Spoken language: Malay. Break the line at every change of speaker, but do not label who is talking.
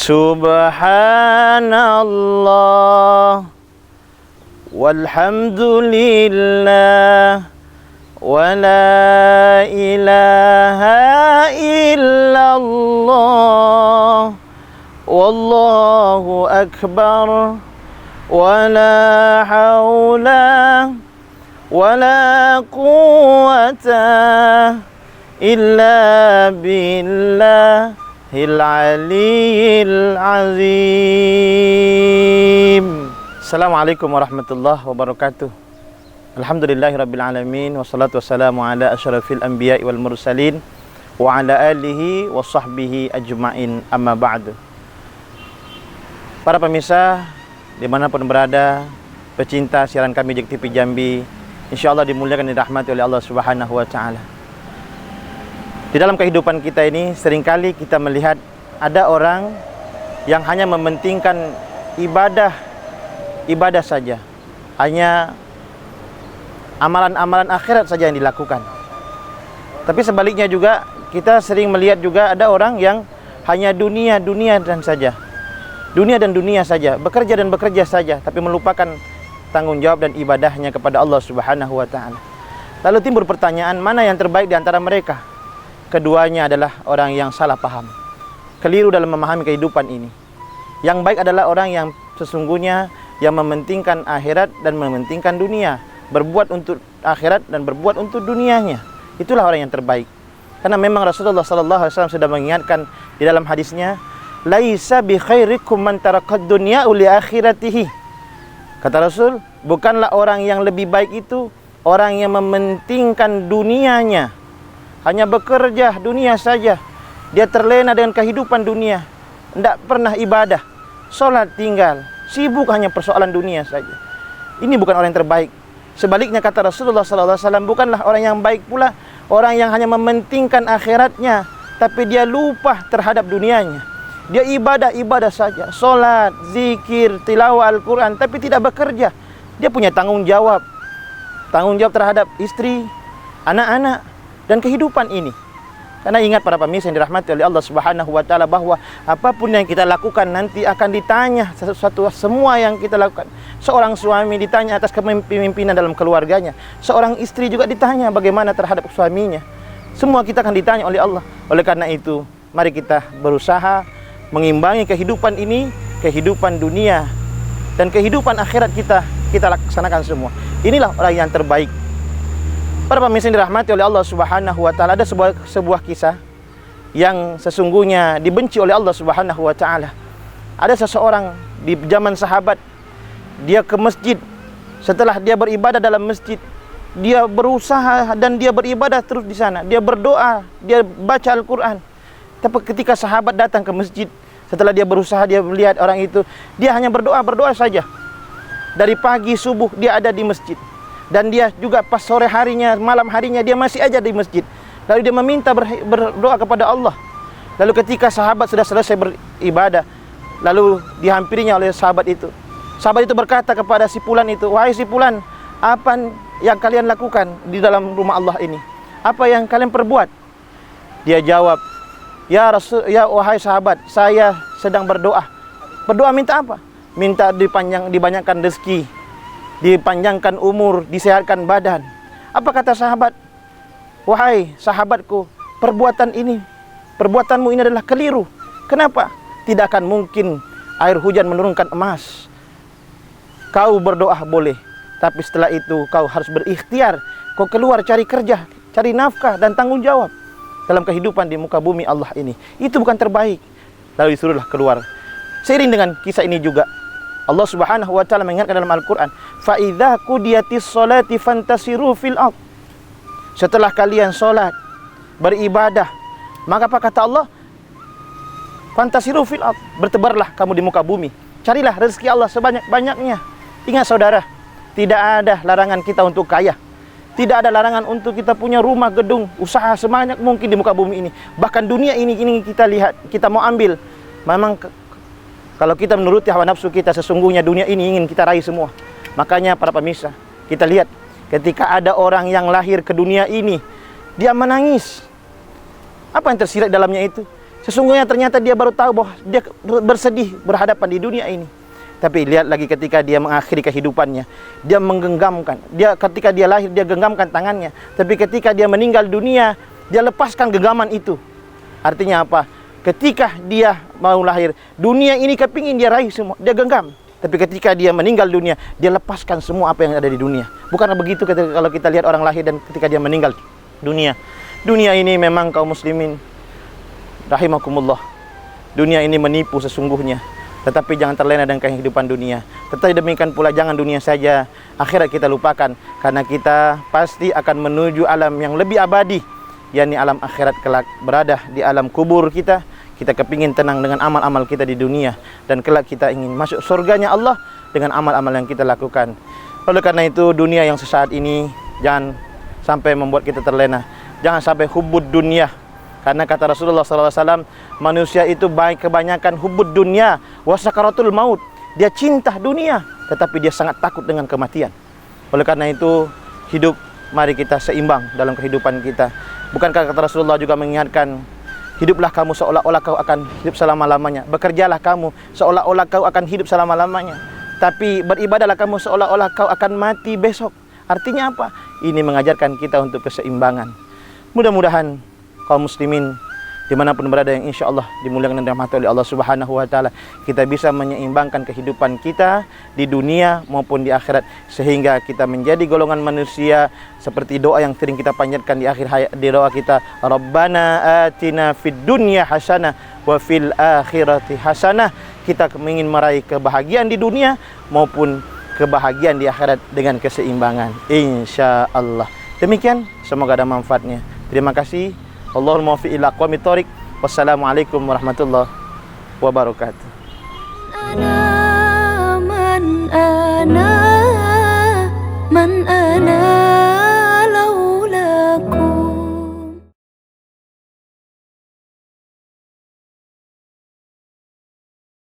Subhanallah walhamdulillah wa la ilaha illallah wallahu akbar wa la hawla wa la quwwata illa billah Al-Aliyyil Azim. Assalamualaikum warahmatullahi wabarakatuh. Alhamdulillahirabbil alamin wassalatu wassalamu ala asyrafil anbiya'i wal mursalin wa ala alihi wa sahbihi ajma'in, amma ba'du. Para pemirsa dimanapun berada, pecinta siaran kami JEK TV Jambi, insyaallah dimuliakan dan dirahmati oleh Allah Subhanahu wa taala. Di dalam kehidupan kita ini seringkali kita melihat ada orang yang hanya mementingkan ibadah saja. Hanya amalan-amalan akhirat saja yang dilakukan. Tapi sebaliknya juga kita sering melihat juga ada orang yang hanya dunia dan saja. Dunia dan dunia saja, bekerja dan bekerja saja, tapi melupakan tanggung jawab dan ibadahnya kepada Allah Subhanahu wa taala. Lalu timbul pertanyaan, mana yang terbaik di antara mereka? Keduanya adalah orang yang salah paham, keliru dalam memahami kehidupan ini. Yang baik adalah orang yang sesungguhnya yang mementingkan akhirat dan mementingkan dunia, berbuat untuk akhirat dan berbuat untuk dunianya. Itulah orang yang terbaik. Karena memang Rasulullah SAW sudah mengingatkan di dalam hadisnya, laisa bi khairikum man tarakad dunya li akhiratihi. Kata Rasul, bukanlah orang yang lebih baik itu orang yang mementingkan dunianya, hanya bekerja dunia saja. Dia terlena dengan kehidupan dunia, tidak pernah ibadah, sholat tinggal, sibuk hanya persoalan dunia saja. Ini bukan orang yang terbaik. Sebaliknya kata Rasulullah SAW, bukanlah orang yang baik pula orang yang hanya mementingkan akhiratnya, tapi dia lupa terhadap dunianya. Dia ibadah saja, sholat, zikir, tilawah Al-Quran, tapi tidak bekerja. Dia punya tanggung jawab terhadap istri, anak-anak, dan kehidupan ini. Karena ingat para pemirsa yang dirahmati oleh Allah Subhanahu wa taala, bahwa apapun yang kita lakukan nanti akan ditanya semua yang kita lakukan. Seorang suami ditanya atas kepemimpinan dalam keluarganya. Seorang istri juga ditanya bagaimana terhadap suaminya. Semua kita akan ditanya oleh Allah. Oleh karena itu, mari kita berusaha mengimbangi kehidupan ini, kehidupan dunia dan kehidupan akhirat kita laksanakan semua. Inilah orang yang terbaik. Para pemirsa yang dirahmati oleh Allah Subhanahu wa taala, ada sebuah kisah yang sesungguhnya dibenci oleh Allah Subhanahu wa taala. Ada seseorang di zaman sahabat, dia ke masjid. Setelah dia beribadah dalam masjid, dia berusaha dan dia beribadah terus di sana. Dia berdoa, dia baca Al-Qur'an. Tapi ketika sahabat datang ke masjid, setelah dia berusaha, dia melihat orang itu, dia hanya berdoa saja. Dari pagi subuh dia ada di masjid. Dan dia juga pas sore harinya, malam harinya dia masih aja di masjid. Lalu dia meminta berdoa kepada Allah. Lalu ketika sahabat sudah selesai beribadah, lalu dihampirinya oleh sahabat itu. Sahabat itu berkata kepada si fulan itu, wahai si fulan, apa yang kalian lakukan di dalam rumah Allah ini? Apa yang kalian perbuat? Dia jawab, ya wahai sahabat, saya sedang berdoa. Berdoa minta apa? Minta dibanyakan rezeki, dipanjangkan umur, disehatkan badan. Apa kata sahabat? Wahai sahabatku, perbuatanmu ini adalah keliru. Kenapa? Tidak akan mungkin air hujan menurunkan emas. Kau berdoa boleh, tapi setelah itu kau harus berikhtiar. Kau keluar cari kerja, cari nafkah dan tanggung jawab dalam kehidupan di muka bumi Allah ini. Itu bukan terbaik. Lalu disuruhlah keluar. Seiring dengan kisah ini juga, Allah Subhanahu wa taala mengingatkan dalam Al-Qur'an, fa idza qudiyatis sholati fantasiru fil ard. Setelah kalian salat, beribadah, maka apa kata Allah? Fantasiru fil ard, bertebarlah kamu di muka bumi. Carilah rezeki Allah sebanyak-banyaknya. Ingat saudara, tidak ada larangan kita untuk kaya. Tidak ada larangan untuk kita punya rumah, gedung, usaha sebanyak mungkin di muka bumi ini. Bahkan dunia ini kita lihat, kita mau ambil. Memang kalau kita menuruti hawa nafsu kita, sesungguhnya dunia ini ingin kita raih semua. Makanya para pemirsa, kita lihat ketika ada orang yang lahir ke dunia ini, dia menangis. Apa yang tersirat dalamnya itu? Sesungguhnya ternyata dia baru tahu bahwa dia bersedih berhadapan di dunia ini. Tapi lihat lagi ketika dia mengakhiri kehidupannya, dia menggenggamkan. Dia ketika dia lahir dia genggamkan tangannya, tapi ketika dia meninggal dunia, dia lepaskan genggaman itu. Artinya apa? Ketika dia mau lahir, dunia ini kepingin dia raih semua, dia genggam. Tapi ketika dia meninggal dunia, dia lepaskan semua apa yang ada di dunia. Bukan begitu kalau kita lihat orang lahir dan ketika dia meninggal dunia. Dunia ini memang kaum muslimin rahimakumullah, dunia ini menipu sesungguhnya. Tetapi jangan terlena dengan kehidupan dunia. Tetapi demikian pula jangan dunia saja, akhirat kita lupakan. Karena kita pasti akan menuju alam yang lebih abadi, yakni alam akhirat kelak. Berada di alam kubur kita, kita kepingin tenang dengan amal-amal kita di dunia. Dan kelak kita ingin masuk surganya Allah dengan amal-amal yang kita lakukan. Oleh karena itu dunia yang sesaat ini jangan sampai membuat kita terlena. Jangan sampai hubbud dunia. Karena kata Rasulullah SAW, manusia itu baik kebanyakan hubbud dunia wa sakaratul maut. Dia cinta dunia, tetapi dia sangat takut dengan kematian. Oleh karena itu, hidup mari kita seimbang dalam kehidupan kita. Bukankah kata Rasulullah juga mengingatkan, hiduplah kamu seolah-olah kau akan hidup selama-lamanya. Bekerjalah kamu seolah-olah kau akan hidup selama-lamanya. Tapi beribadahlah kamu seolah-olah kau akan mati besok. Artinya apa? Ini mengajarkan kita untuk keseimbangan. Mudah-mudahan kaum muslimin dimanapun berada yang insya Allah dimuliakan dan dirahmati oleh Allah Subhanahu Wa Taala, kita bisa menyeimbangkan kehidupan kita di dunia maupun di akhirat, sehingga kita menjadi golongan manusia seperti doa yang sering kita panjatkan di akhir hayat, di doa kita, Rabbana atina fid dunya hasanah wa fil akhirati hasanah. Kita ingin meraih kebahagiaan di dunia maupun kebahagiaan di akhirat dengan keseimbangan, insya Allah. Demikian, semoga ada manfaatnya. Terima kasih. Allahumma waffiq ila aqwamit thoriq. Wassalamualaikum warahmatullahi wabarakatuh.